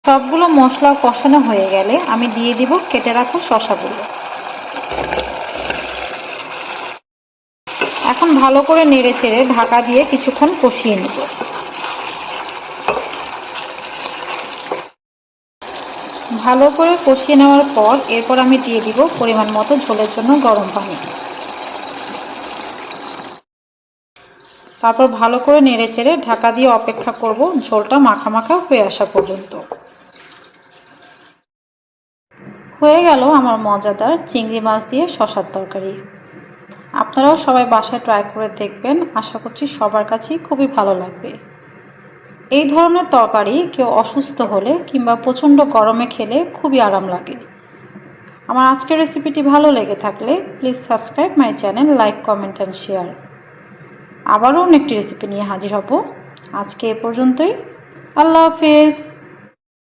সবগুলো মশলা কষানো হয়ে গেলে আমি দিয়ে দিব কেটে রাখা শসাগুলো। এখন ভালো করে নেড়ে চেড়ে ঢাকা দিয়ে কিছুক্ষণ কষিয়ে নেব। ভালো করে কষিয়ে নেওয়ার পর এরপর আমি দিয়ে দিব পরিমাণ মতো ঝোলের জন্য গরম পানি। তারপর ভালো করে নেড়ে চেড়ে ঢাকা দিয়ে অপেক্ষা করব ঝোলটা মাখা মাখা হয়ে আসা পর্যন্ত। হয়ে গেল আমার মজাদার চিংড়ি মাছ দিয়ে শসার তরকারি। আপনারাও সবাই বাসায় ট্রাই করে দেখবেন, আশা করছি সবার কাছেই খুবই ভালো লাগবে। এই ধরনের তরকারি কেউ অসুস্থ হলে কিংবা প্রচণ্ড গরমে খেলে খুবই আরাম লাগে। আমার আজকের রেসিপিটি ভালো লেগে থাকলে please subscribe my channel, like, comment and share. আবারও অন্য একটি রেসিপি নিয়ে হাজির হব। আজকে এ পর্যন্তই। আল্লাহ হাফেজ।